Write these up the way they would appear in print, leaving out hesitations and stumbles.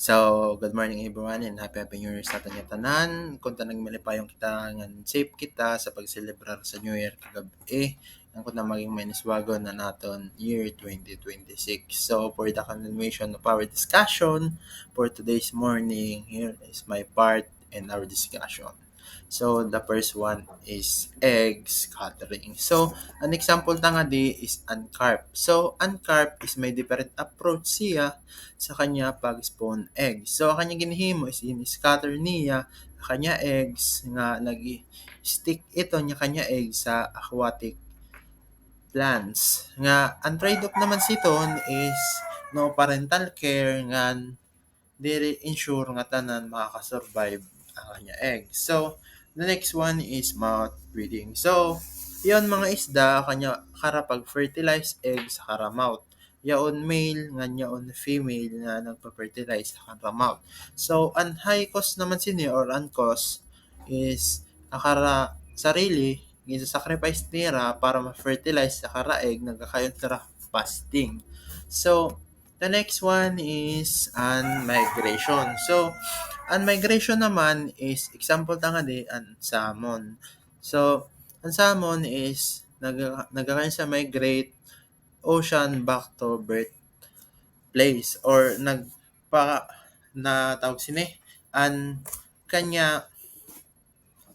So, good morning everyone and happy New Year sa ating tanan. Kung tanang malipayong kita ngan safe kita sa pagselebrar sa New Year kagabi, ang kung na maging maniswago na naton year 2026. So, for the continuation of our discussion for today's morning, here is my part and our discussion. So, the first one is egg scattering. So, an example ta nga di is uncarp. So, uncarp is may different approach siya sa kanya pag-spawn egg. So, ang kanya ginhimo is in-scatter niya kanya eggs nga nag-stick ito niya kanya egg sa aquatic plants. Nga, ang trade-off naman siton is no parental care nga dili ensure nga tanan makaka-survive ang kanya egg. So, the next one is mouth breeding. So, yon mga isda kanya kara pag fertilize egg sa kara mouth. Yaon male nga yaon female nga nagpa-fertilize sa kara mouth. So, ang high cost naman sini or ang cost is akara sarili gisa-sacrifice nira para ma-fertilize sa kara egg nagkakayon tira fasting. So, the next one is an migration. So, an migration naman is example ta nga di an salmon. So, ang salmon is nagkakaroon sa migrate ocean back to birth place or nagpa na tawag sini an kanya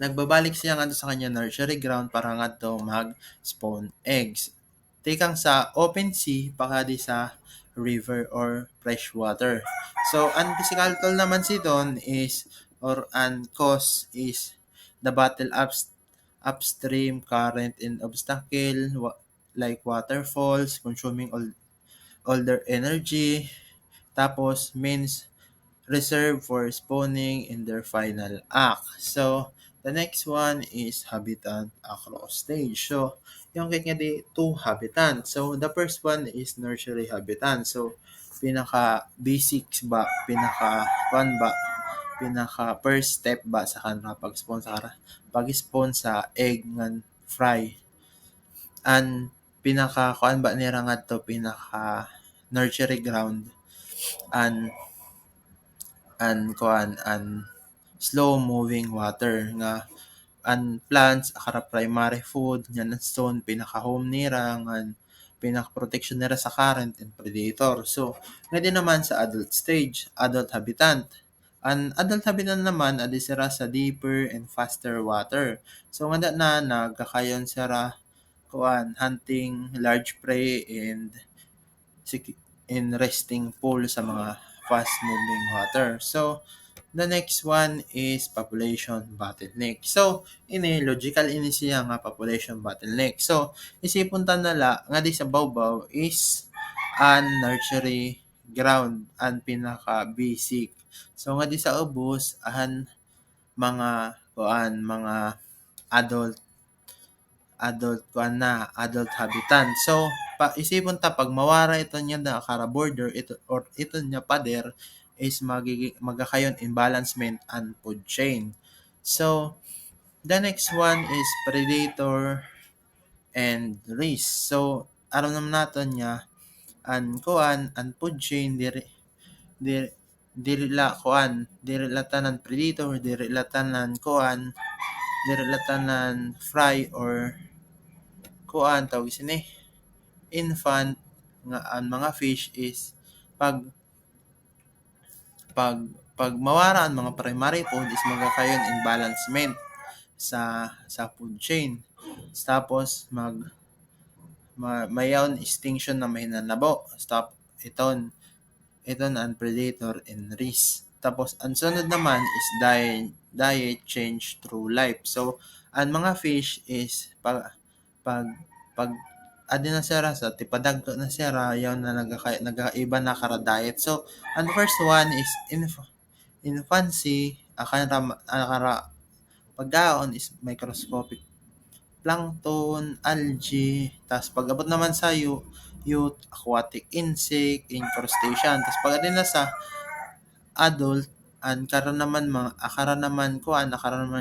nagbabalik siya nga sa kanya nursery ground para nga to mag-spawn eggs. Tikang sa open sea pakadi sa river or fresh water. So, ang physical toll naman siton is or an cause is the battle upstream current and obstacle like waterfalls consuming all their energy tapos means reserved for spawning in their final act. So, the next one is habitat across stage. So, yung kanya di two habitat. So, the first one is nursery habitat. So, pinaka basics ba, pinaka first step ba sa kanila pag-spawn sa egg ngan fry. And pinaka kuan ba nira nga to pinaka nursery ground and slow moving water nga an plants akara primary food nga ng stone pinaka home nira nga pinaka protection nira sa current and predator. So, nga din naman sa adult stage, adult habitat. An adult habitat naman adi sira sa deeper and faster water. So, nga na nagkakayon sira hunting large prey and in resting pool sa mga fast moving water. So, the next one is population bottleneck. So, logical ini siya nga population bottleneck. So, isipon ta nala nga di sa Bawbaw is an nursery ground an pinaka basic. So, nga di sa Ubos mga adult adult habitat. So, isipon ta pag mawara ito niya da kara border ito niya pader is magkakayon imbalancement and food chain. So, the next one is predator and risk. So, aram naman natin niya an food chain diri diri la tanan predator, diri la tanan fry or tawag sini infant nga ang mga fish is pag pag mawara ang mga primary food is magkakayon imbalancement sa food chain. Tapos mayaon extinction na mahinanabo. Iton ang predator and risk. Tapos ang sunod naman is diet change through life. So ang mga fish is pag adi na sira sa tipadag na sira yaw na nagaiba na kara diet. So ang first one is infancy akara pagkaon is microscopic plankton, algae, tas pag-abot naman sa youth, aquatic insect, incrustation. Tas pag na sa adult, akara naman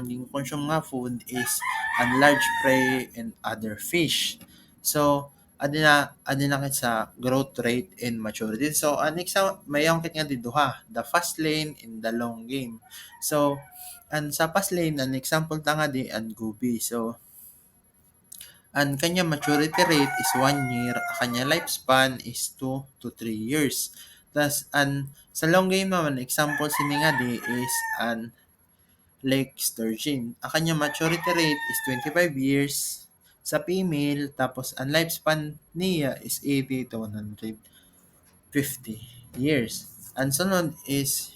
yung consume nga food is an large prey and other fish. So, adina kit sa growth rate and maturity. So an mayong kit nga di duha, the fast lane and the long game. So sa fast lane an example ta nga di an Gobi. So ang kanya maturity rate is 1 year, ang kanya lifespan is 2 to 3 years. Tas sa long game naman, example sini nga di is an Lake Sturgeon. Ang kanya maturity rate is 25 years sa female, tapos ang lifespan niya is 80 to 150 years. Ang sunod is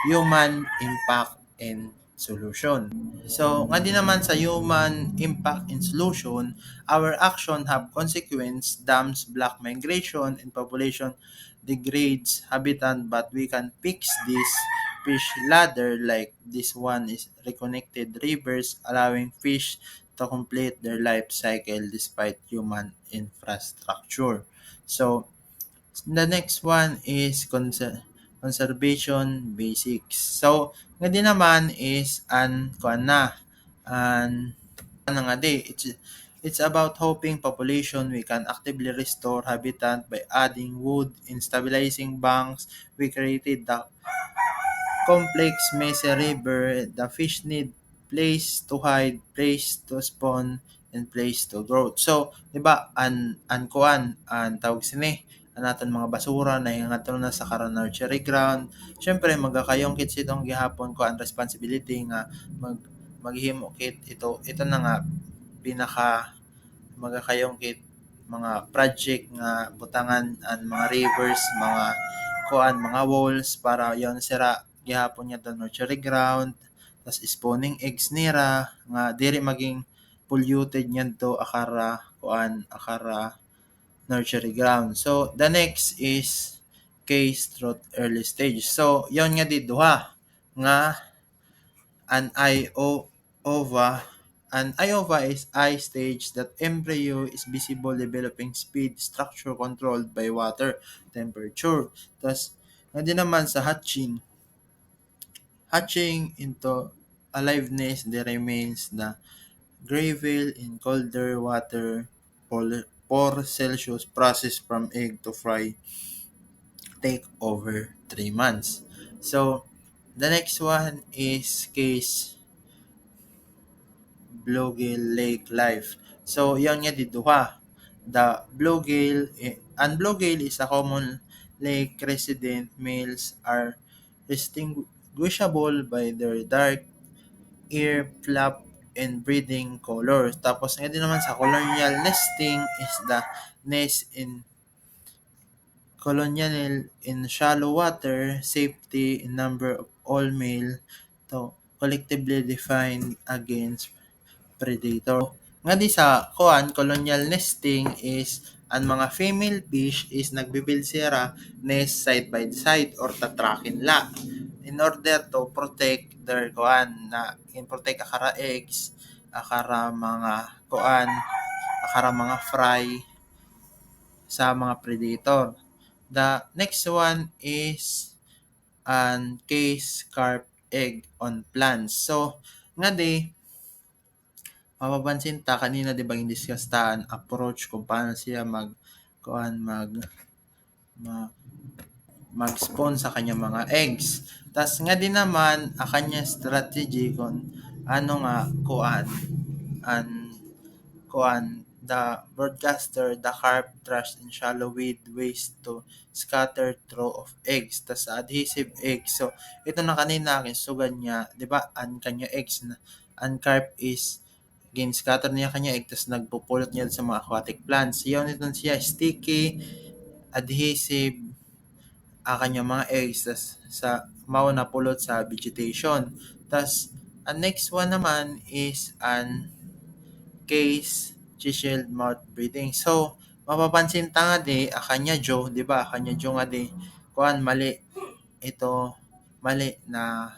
human impact and solution. So, nga din naman sa human impact and solution, our action have consequence, dams, block migration, and population degrades habitat, but we can fix this fish ladder like this one is reconnected rivers, allowing fish to complete their life cycle despite human infrastructure. So, the next one is conservation basics. So, nga din naman is kuan na an nga di it's about helping population. We can actively restore habitat by adding wood and stabilizing banks. We created the complex messy river. The fish need place to hide, place to spawn, and place to grow. So, di ba, an tawag sini, ang naton mga basura na yung aton na sa karon nursery ground. Syempre, magkakayong kit itong gihapon ko ang responsibility nga maghimo kit ito na nga pinaka magkakayong kit mga project nga butangan ang mga rivers, mga walls para yon sira gihapon niya doon nursery ground, tas spawning eggs nira nga diri maging polluted niyan to akara nursery ground. So the next is case through early stage. So yon nga di duha nga an ova. An iova is I stage that embryo is visible developing speed, structure controlled by water, temperature. Tas nga din naman sa hatching into aliveness, there remains the gravel in colder water for 4 Celsius process from egg to fry take over 3 months. So the next one is case bluegill lake life. So yan nga diduha. The bluegill is a common lake resident. Males are distinguishable by their dark ear flap and breeding color. Tapos nga din naman sa colonial nesting is the nest in colonial in shallow water, safety in number of all male to collectively defined against predator. Nga di sa colonial nesting is ang mga female fish is nagbibuild sila nest side by side or tatrakin la in order to protect their in protect akara eggs, akara mga fry sa mga predator. The next one is an case carp egg on plants. So, nga di, mapapansin ta kanina di ba yung discuss ta approach kung paano siya mag-spawn sa kanyang mga eggs. Tas nga din naman ang kanya strategy kung ano nga the broadcaster, the carp trust in shallow weed ways to scatter throw of eggs. Tas adhesive eggs. So, ito na kanina akin sugan niya, di ba, ang kanya eggs na, ang carp is scatter niya kanya egg, tas nagpupulot niya sa mga aquatic plants. Yun ito siya, sticky, adhesive, kanya mga eggs, tas sa na pulot sa vegetation. Tas, ang next one naman is an case chiseled mouth breathing. So, mapapansin ta nga di, kanya Joe, di ba? Kanya Joe nga di, mali. Mali na,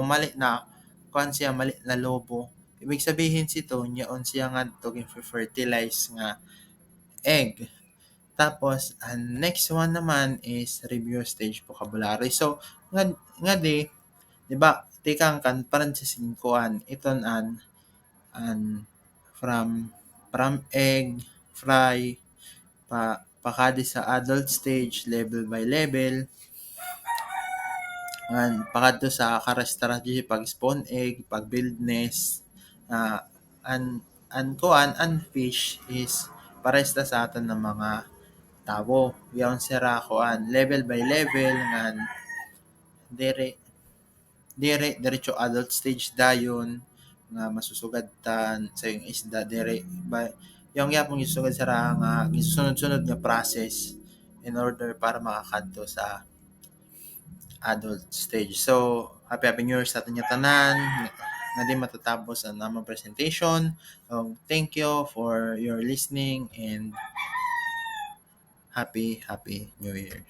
mali na, siya mali na lobo. Ibig sabihin sito, niyaon siya nga to fertilize nga egg. Tapos, ang next one naman is review stage vocabulary. So, nga di ba, tikang kan parenthesis kuan, iton an from egg, fry, pakadi sa adult stage level by level, and pakadto sa strategy pag spawn egg, pag build nest, and fish is pares ta sa aton ng mga tao. Yaon sira kuan level by level ngan dire diretso adult stage dayon nga masusugad tan sa yung isda dire ba yung yapong isugad sara nga gisunod-sunod nga process in order para makakadto sa adult stage. So, happy New Year sa ating tanan nga di matatapos ang namang presentation. Thank you for your listening and happy New Year.